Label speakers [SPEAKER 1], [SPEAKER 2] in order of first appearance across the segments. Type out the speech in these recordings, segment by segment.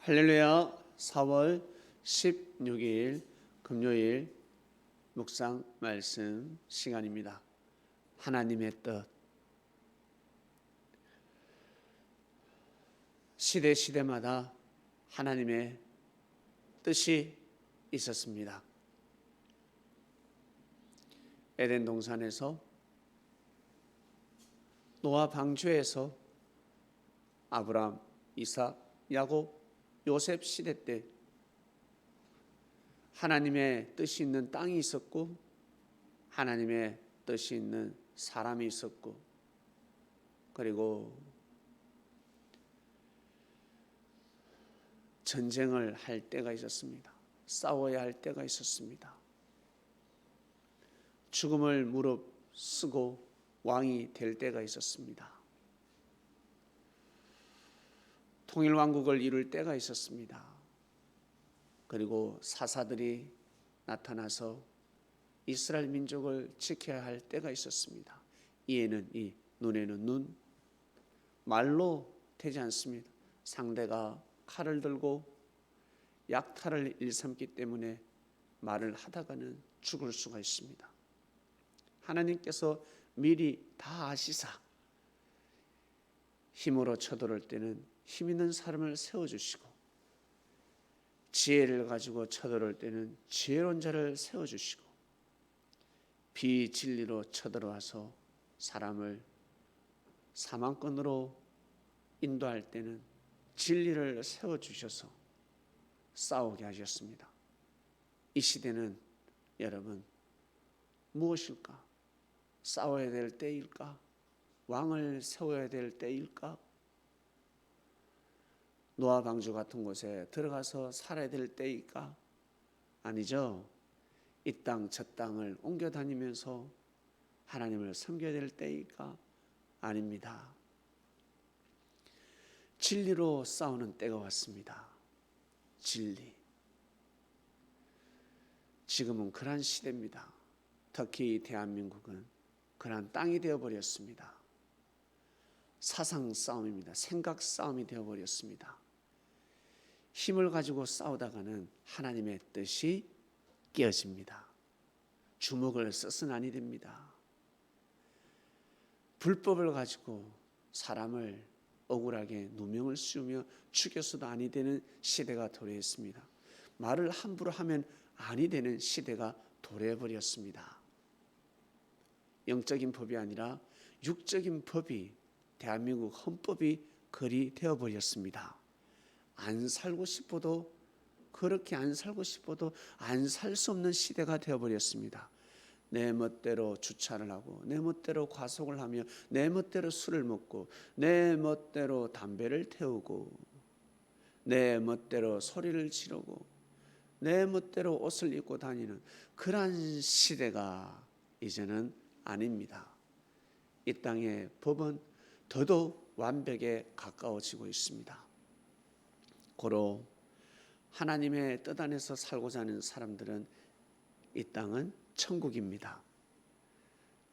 [SPEAKER 1] 할렐루야. 4월 16일 금요일 묵상 말씀 시간입니다. 하나님의 뜻. 시대마다 하나님의 뜻이 있었습니다. 에덴 동산에서, 노아 방주에서, 아브람, 이삭, 야곱, 요셉 시대 때 하나님의 뜻이 있는 땅이 있었고, 하나님의 뜻이 있는 사람이 있었고, 그리고 전쟁을 할 때가 있었습니다. 싸워야 할 때가 있었습니다. 죽음을 무릅쓰고 왕이 될 때가 있었습니다. 통일왕국을 이룰 때가 있었습니다. 그리고 사사들이 나타나서 이스라엘 민족을 지켜야 할 때가 있었습니다. 이에는 이, 눈에는 눈, 말로 되지 않습니다. 상대가 칼을 들고 약탈을 일삼기 때문에 말을 하다가는 죽을 수가 있습니다. 하나님께서 미리 다 아시사 힘으로 쳐들어올 때는 힘 있는 사람을 세워주시고, 지혜를 가지고 쳐들어올 때는 지혜로운 자를 세워주시고, 비진리로 쳐들어와서 사람을 사망권으로 인도할 때는 진리를 세워주셔서 싸우게 하셨습니다. 이 시대는 여러분 무엇일까? 싸워야 될 때일까? 왕을 세워야 될 때일까? 노아 방주 같은 곳에 들어가서 살아야 될 때일까? 아니죠. 이 땅 저 땅을 옮겨 다니면서 하나님을 섬겨야 될 때일까? 아닙니다. 진리로 싸우는 때가 왔습니다. 진리. 지금은 그러한 시대입니다. 특히 대한민국은 그러한 땅이 되어버렸습니다. 사상 싸움입니다. 생각 싸움이 되어버렸습니다. 힘을 가지고 싸우다가는 하나님의 뜻이 깨어집니다. 주먹을 써서는 아니 됩니다. 불법을 가지고 사람을 억울하게 누명을 씌우며 죽여서도 아니 되는 시대가 도래했습니다. 말을 함부로 하면 아니 되는 시대가 도래해버렸습니다. 영적인 법이 아니라 육적인 법이, 대한민국 헌법이 그리 되어버렸습니다. 안 살고 싶어도, 그렇게 안 살고 싶어도 안 살 수 없는 시대가 되어버렸습니다. 내 멋대로 주차를 하고, 내 멋대로 과속을 하며, 내 멋대로 술을 먹고, 내 멋대로 담배를 태우고, 내 멋대로 소리를 지르고, 내 멋대로 옷을 입고 다니는 그러한 시대가 이제는 아닙니다. 이 땅의 법은 더더욱 완벽에 가까워지고 있습니다. 고로 하나님의 뜻 안에서 살고자 하는 사람들은 이 땅은 천국입니다.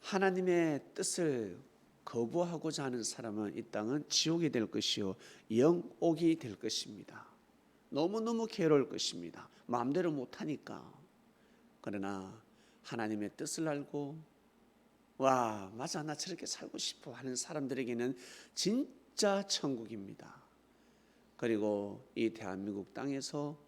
[SPEAKER 1] 하나님의 뜻을 거부하고자 하는 사람은 이 땅은 지옥이 될 것이요 영옥이 될 것입니다. 너무너무 괴로울 것입니다. 마음대로 못하니까. 그러나 하나님의 뜻을 알고, 와 맞아 나 저렇게 살고 싶어 하는 사람들에게는 진짜 천국입니다. 그리고 이 대한민국 땅에서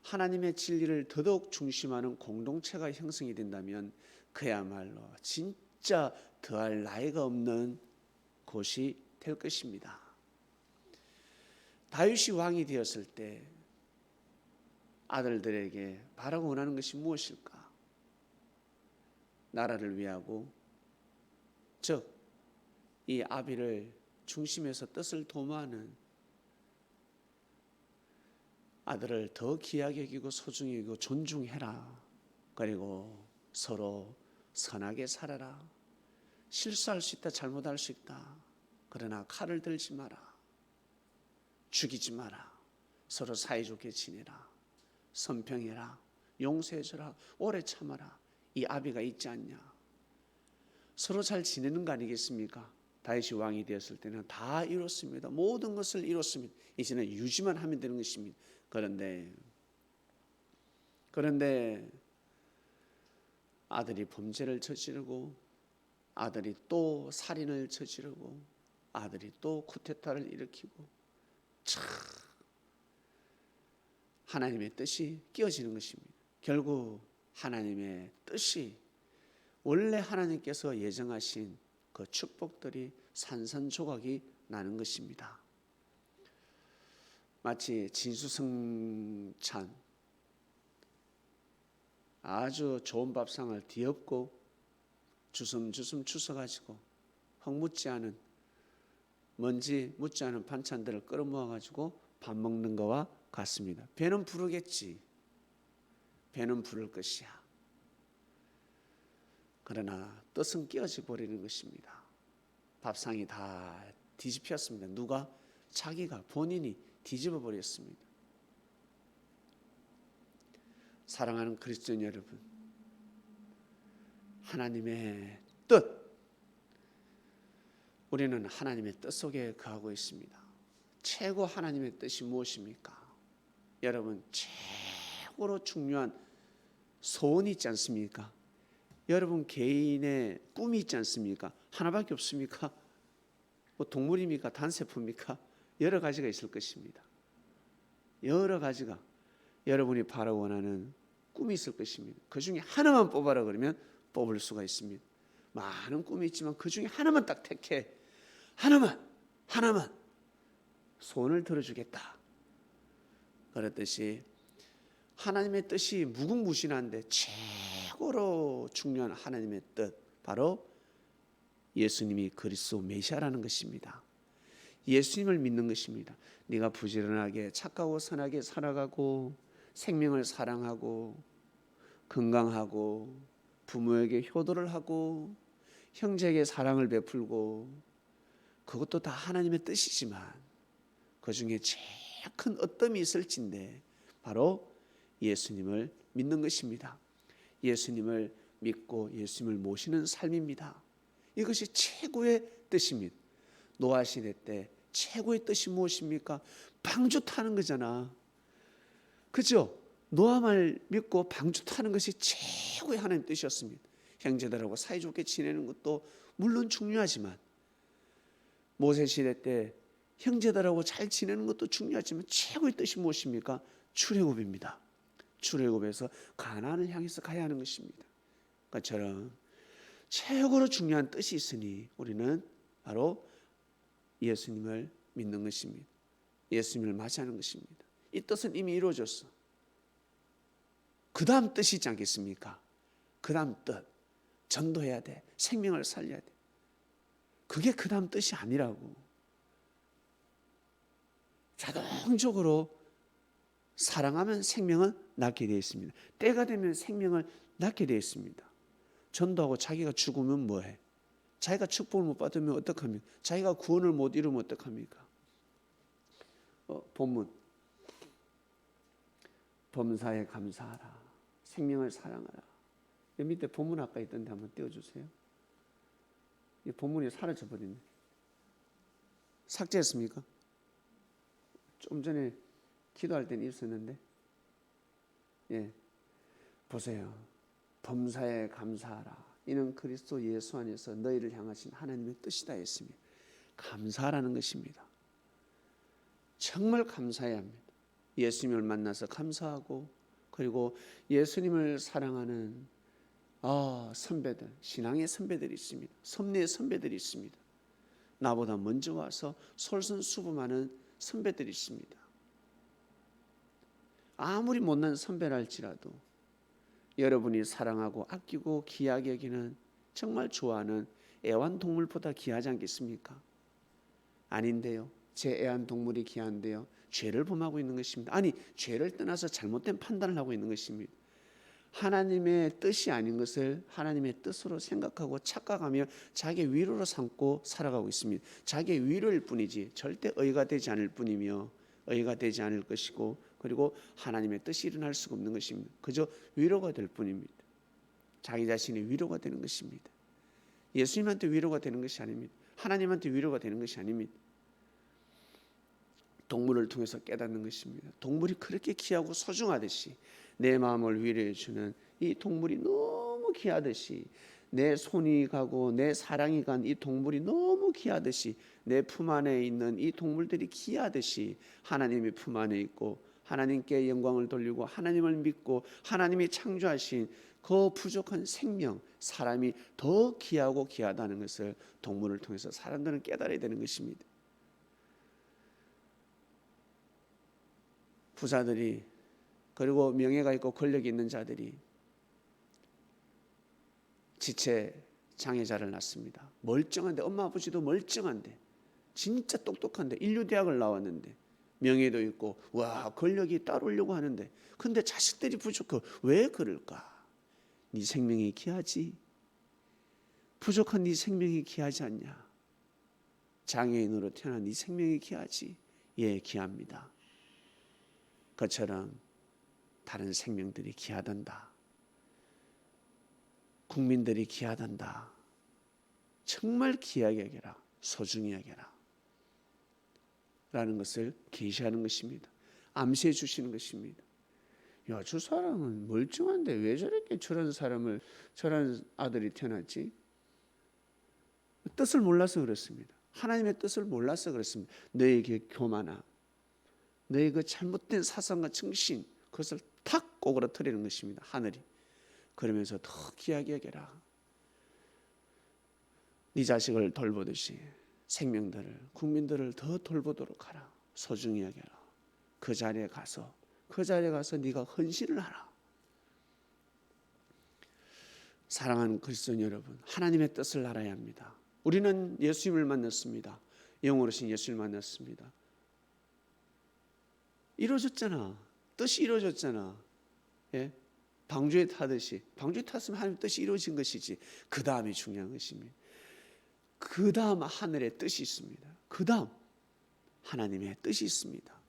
[SPEAKER 1] 하나님의 진리를 더더욱 중심하는 공동체가 형성이 된다면 그야말로 진짜 더할 나위가 없는 곳이 될 것입니다. 다윗이 왕이 되었을 때 아들들에게 바라고 원하는 것이 무엇일까? 나라를 위하고, 즉 이 아비를 중심에서 뜻을 도모하는 아들을 더 귀하게 여기고 소중히 여기고 존중해라. 그리고 서로 선하게 살아라. 실수할 수 있다, 잘못할 수 있다. 그러나 칼을 들지 마라. 죽이지 마라. 서로 사이좋게 지내라. 선평해라. 용서해줘라. 오래 참아라. 이 아비가 있지 않냐. 서로 잘 지내는 거 아니겠습니까? 다윗이 왕이 되었을 때는 다 이뤘습니다. 모든 것을 이뤘습니다. 이제는 유지만 하면 되는 것입니다. 그런데 아들이 범죄를 저지르고 아들이 또 살인을 저지르고 아들이 또 쿠데타를 일으키고 참 하나님의 뜻이 깨어지는 것입니다. 결국 하나님의 뜻이 원래 하나님께서 예정하신 그 축복들이 산산조각이 나는 것입니다. 마치 진수성찬 아주 좋은 밥상을 뒤엎고 주섬주섬 주워가지고 흙 묻지 않은 먼지 묻지 않은 반찬들을 끌어 모아가지고 밥 먹는 거와 같습니다. 배는 부르겠지. 배는 부를 것이야. 그러나 뜻은 깨어져 버리는 것입니다. 밥상이 다 뒤집혔습니다. 누가? 자기가 본인이 뒤집어 버렸습니다. 사랑하는 그리스도인 여러분, 하나님의 뜻, 우리는 하나님의 뜻 속에 거하고 있습니다. 최고 하나님의 뜻이 무엇입니까? 여러분, 최고로 중요한 소원이 있지 않습니까? 여러분 개인의 꿈이 있지 않습니까? 하나밖에 없습니까? 뭐 동물입니까? 단세포입니까? 여러 가지가 있을 것입니다. 여러 가지가 여러분이 바라 원하는 꿈이 있을 것입니다. 그 중에 하나만 뽑아라 그러면 뽑을 수가 있습니다. 많은 꿈이 있지만 그 중에 하나만 딱 택해. 하나만 소원을 들어주겠다. 그렇듯이 하나님의 뜻이 무궁무진한데 최고로 중요한 하나님의 뜻, 바로 예수님이 그리스도 메시아라는 것입니다. 예수님을 믿는 것입니다. 네가 부지런하게 착하고 선하게 살아가고 생명을 사랑하고 건강하고 부모에게 효도를 하고 형제에게 사랑을 베풀고, 그것도 다 하나님의 뜻이지만 그 중에 제일 큰 어떤 있을진데 바로 예수님을 믿는 것입니다. 예수님을 믿고 예수님을 모시는 삶입니다. 이것이 최고의 뜻입니다. 노아 시대 때 최고의 뜻이 무엇입니까? 방주 타는 거잖아. 그죠? 노아 말 믿고 방주 타는 것이 최고의 하나님 뜻이었습니다. 형제들하고 사이좋게 지내는 것도 물론 중요하지만, 모세 시대 때 형제들하고 잘 지내는 것도 중요하지만 최고의 뜻이 무엇입니까? 출애굽입니다. 출애굽에서 가나안을 향해서 가야 하는 것입니다. 그처럼 최고로 중요한 뜻이 있으니 우리는 바로 예수님을 믿는 것입니다. 예수님을 맞이하는 것입니다. 이 뜻은 이미 이루어졌어. 그 다음 뜻이 있지 않겠습니까? 그 다음 뜻, 전도해야 돼. 생명을 살려야 돼. 그게 그 다음 뜻이 아니라고. 자동적으로 사랑하면 생명은 낳게 되어 있습니다. 때가 되면 생명을 낳게 되어 있습니다. 전도하고 자기가 죽으면 뭐해? 자기가 축복을 못 받으면 어떡합니까? 자기가 구원을 못 이루면 어떡합니까? 본문, 범사에 감사하라, 생명을 사랑하라. 여기 밑에 본문 아까 있던데 한번 띄워주세요. 이 본문이 사라져버리네. 삭제했습니까? 좀 전에 기도할 때는 있었는데, 보세요. 범사에 감사하라. 이는 그리스도 예수 안에서 너희를 향하신 하나님의 뜻이다 했습니다. 감사하라는 것입니다. 정말 감사해야 합니다. 예수님을 만나서 감사하고, 그리고 예수님을 사랑하는 선배들, 신앙의 선배들이 있습니다. 섭리의 선배들이 있습니다. 나보다 먼저 와서 솔선수범하는 선배들이 있습니다. 아무리 못난 선배랄지라도 여러분이 사랑하고 아끼고 귀하게 여기는, 정말 좋아하는 애완동물보다 귀하지 않겠습니까? 아닌데요. 제 애완동물이 귀한데요. 죄를 범하고 있는 것입니다. 아니, 죄를 떠나서 잘못된 판단을 하고 있는 것입니다. 하나님의 뜻이 아닌 것을 하나님의 뜻으로 생각하고 착각하며 자기의 위로로 삼고 살아가고 있습니다. 자기의 위로일 뿐이지 절대 의가 되지 않을 뿐이며 의가 되지 않을 것이고, 그리고 하나님의 뜻이 일어날 수가 없는 것입니다. 그저 위로가 될 뿐입니다. 자기 자신이 위로가 되는 것입니다. 예수님한테 위로가 되는 것이 아닙니다. 하나님한테 위로가 되는 것이 아닙니다. 동물을 통해서 깨닫는 것입니다. 동물이 그렇게 귀하고 소중하듯이 내 마음을 위로해 주는 이 동물이 너무 귀하듯이, 내 손이 가고 내 사랑이 간 이 동물이 너무 귀하듯이, 내 품 안에 있는 이 동물들이 귀하듯이 하나님의 품 안에 있고 하나님께 영광을 돌리고 하나님을 믿고 하나님이 창조하신 그 부족한 생명, 사람이 더 귀하고 귀하다는 것을 동물을 통해서 사람들은 깨달아야 되는 것입니다. 부자들이, 그리고 명예가 있고 권력이 있는 자들이 지체 장애자를 낳습니다. 멀쩡한데, 엄마 아버지도 멀쩡한데, 진짜 똑똑한데, 인류대학을 나왔는데, 명예도 있고 와 권력이 따르려고 하는데, 근데 자식들이 부족해. 왜 그럴까? 네 생명이 귀하지. 부족한 네 생명이 귀하지 않냐? 장애인으로 태어난 네 생명이 귀하지. 예, 귀합니다. 그처럼 다른 생명들이 귀하단다. 국민들이 귀하단다. 정말 귀하게 여겨라. 소중히 여겨라. 라는 것을 계시하는 것입니다. 암시해 주시는 것입니다. 야, 저 사람은 멀쩡한데 왜 저렇게 저런 사람을, 저런 아들이 태어났지? 뜻을 몰라서 그렇습니다. 하나님의 뜻을 몰라서 그렇습니다. 너에게 교만함, 너의 그 잘못된 사상과 정신, 그것을 탁 꼬그라뜨리는 것입니다. 하늘이. 그러면서 더 귀하게 여겨라. 네 자식을 돌보듯이 생명들을, 국민들을 더 돌보도록 하라. 소중히 여겨라. 그 자리에 가서 네가 헌신을 하라. 사랑하는 그리스도인 여러분, 하나님의 뜻을 알아야 합니다. 우리는 예수님을 만났습니다. 영으로신 예수를 만났습니다. 이루어졌잖아. 뜻이 이루어졌잖아. 예? 방주에 타듯이. 방주에 탔으면 하나님의 뜻이 이루어진 것이지. 그 다음이 중요한 것입니다. 그 다음 하늘의 뜻이 있습니다. 그 다음 하나님의 뜻이 있습니다.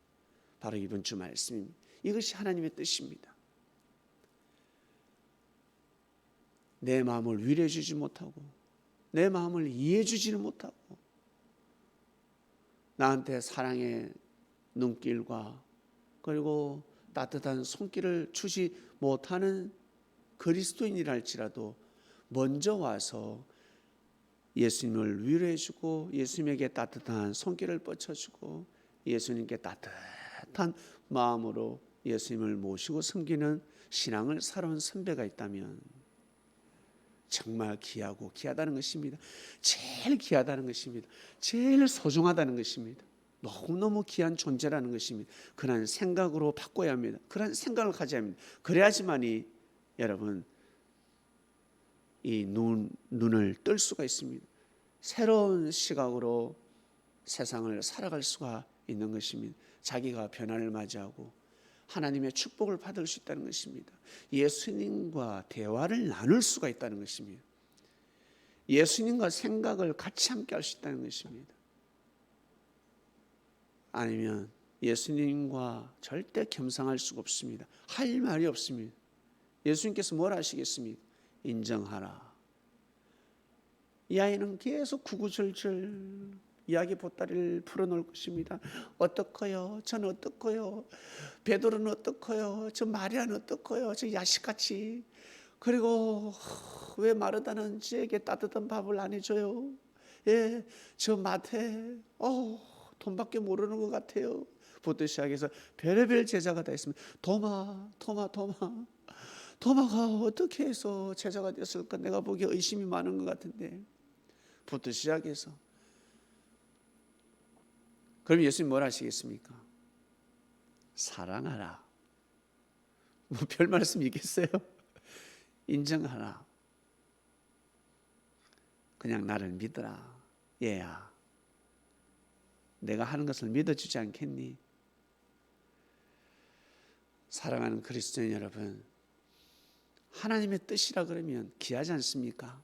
[SPEAKER 1] 바로 이번 주 말씀입니다. 이것이 하나님의 뜻입니다. 내 마음을 위로해 주지 못하고, 내 마음을 이해해 주지는 못하고, 나한테 사랑의 눈길과 그리고 따뜻한 손길을 주지 못하는 그리스도인이랄지라도 먼저 와서 예수님을 위로해 주고, 예수님에게 따뜻한 손길을 뻗쳐주고, 예수님께 따뜻한 마음으로 예수님을 모시고 섬기는 신앙을 살아온 선배가 있다면 정말 귀하고 귀하다는 것입니다. 제일 귀하다는 것입니다. 제일 소중하다는 것입니다. 너무너무 귀한 존재라는 것입니다. 그런 생각으로 바꿔야 합니다. 그런 생각을 가져야 합니다. 그래야지만이 여러분 이 눈을 뜰 수가 있습니다. 새로운 시각으로 세상을 살아갈 수가 있는 것입니다. 자기가 변화를 맞이하고 하나님의 축복을 받을 수 있다는 것입니다. 예수님과 대화를 나눌 수가 있다는 것입니다. 예수님과 생각을 같이 함께 할 수 있다는 것입니다. 아니면 예수님과 절대 겸상할 수가 없습니다. 할 말이 없습니다. 예수님께서 뭘 하시겠습니까? 인정하라. 이 아이는 계속 구구절절 이야기 보따리를 풀어놓을 것입니다. 어떡해요? 전 어떡해요? 베드로는 어떡해요? 저 마리아는 어떡해요? 저 야식같이. 그리고 왜 마르다는 저에게 따뜻한 밥을 안 해줘요? 예, 저 마태 돈밖에 모르는 것 같아요. 부터 시작해서 별의별 제자가 다 있습니다. 도마가 어떻게 해서 제자가 됐을까? 내가 보기에 의심이 많은 것 같은데. 부터 시작해서. 그럼 예수님 뭘 하시겠습니까? 사랑하라. 뭐 별 말씀 있겠어요? 인정하라. 그냥 나를 믿어라. 얘야, 내가 하는 것을 믿어주지 않겠니? 사랑하는 그리스도인 여러분, 하나님의 뜻이라 그러면 귀하지 않습니까?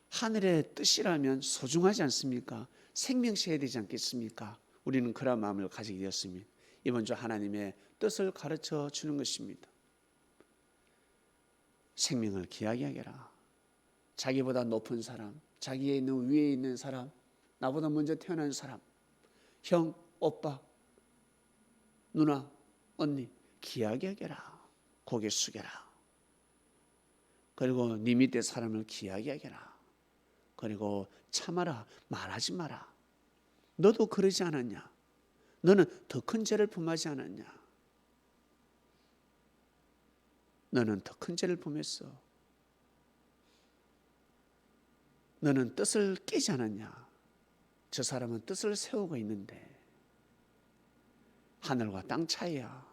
[SPEAKER 1] 하늘의 뜻이라면 소중하지 않습니까? 생명시해야 되지 않겠습니까? 우리는 그런 마음을 가지게 되었습니다. 이번 주 하나님의 뜻을 가르쳐 주는 것입니다. 생명을 귀하게 하게라. 자기보다 높은 사람, 자기에 있는 위에 있는 사람, 나보다 먼저 태어난 사람, 형, 오빠, 누나, 언니 귀하게 여겨라. 고개 숙여라. 그리고 네 밑에 사람을 귀하게 여겨라. 그리고 참아라. 말하지 마라. 너도 그러지 않았냐? 너는 더 큰 죄를 범하지 않았냐? 너는 더 큰 죄를 범했어. 너는 뜻을 깨지 않았냐? 저 사람은 뜻을 세우고 있는데 하늘과 땅 차이야.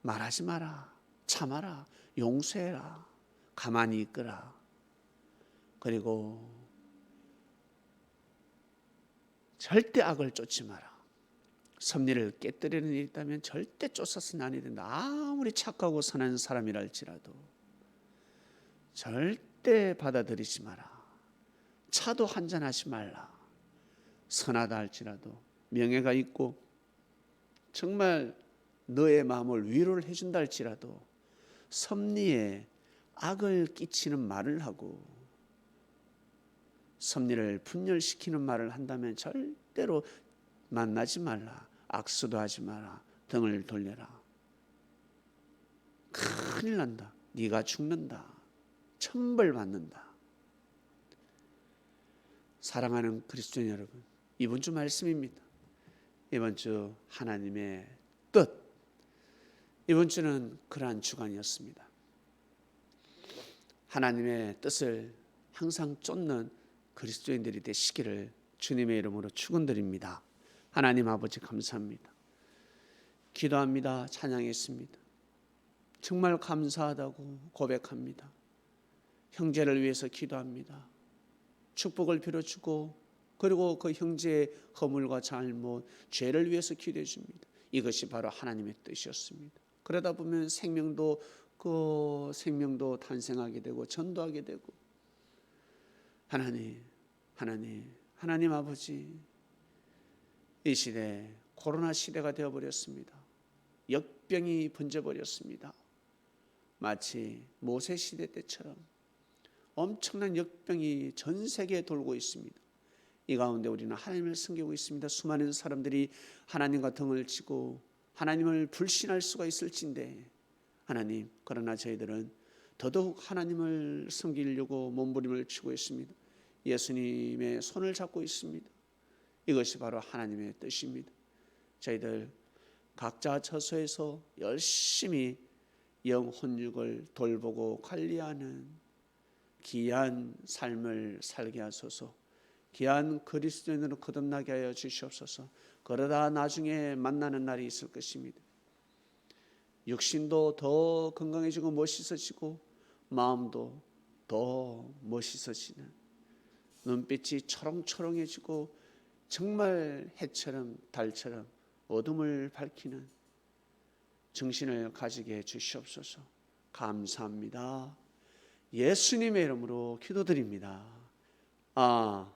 [SPEAKER 1] 말하지 마라. 참아라. 용서해라. 가만히 있거라. 그리고 절대 악을 쫓지 마라. 섭리를 깨뜨리는 일이 있다면 절대 쫓아서는 아니 된다. 아무리 착하고 선한 사람이라 할지라도 절대 받아들이지 마라. 차도 한잔하지 말라. 선하다 할지라도 명예가 있고 정말 너의 마음을 위로를 해준다 할지라도 섭리에 악을 끼치는 말을 하고 섭리를 분열시키는 말을 한다면 절대로 만나지 말라. 악수도 하지 마라. 등을 돌려라. 큰일 난다. 네가 죽는다. 천벌 받는다. 사랑하는 그리스도인 여러분, 이번 주 말씀입니다. 이번 주 하나님의 뜻. 이번 주는 그러한 주간이었습니다. 하나님의 뜻을 항상 쫓는 그리스도인들이 되시기를 주님의 이름으로 축원드립니다. 하나님 아버지 감사합니다. 기도합니다. 찬양했습니다. 정말 감사하다고 고백합니다. 형제를 위해서 기도합니다. 축복을 빌어주고 그리고 그 형제의 허물과 잘못, 죄를 위해서 기도해 줍니다. 이것이 바로 하나님의 뜻이었습니다. 그러다 보면 생명도 탄생하게 되고 전도하게 되고 하나님 아버지, 이 시대 코로나 시대가 되어버렸습니다. 역병이 번져버렸습니다. 마치 모세 시대 때처럼 엄청난 역병이 전 세계에 돌고 있습니다. 이 가운데 우리는 하나님을 섬기고 있습니다. 수많은 사람들이 하나님과 등을 치고 하나님을 불신할 수가 있을진데 하나님, 그러나 저희들은 더더욱 하나님을 섬기려고 몸부림을 치고 있습니다. 예수님의 손을 잡고 있습니다. 이것이 바로 하나님의 뜻입니다. 저희들 각자 처소에서 열심히 영혼육을 돌보고 관리하는 귀한 삶을 살게 하소서. 귀한 그리스도인으로 거듭나게 하여 주시옵소서. 그러다 나중에 만나는 날이 있을 것입니다. 육신도 더 건강해지고 멋있어지고 마음도 더 멋있어지는, 눈빛이 초롱초롱해지고 정말 해처럼 달처럼 어둠을 밝히는 정신을 가지게 해 주시옵소서. 감사합니다. 예수님의 이름으로 기도드립니다. 아멘.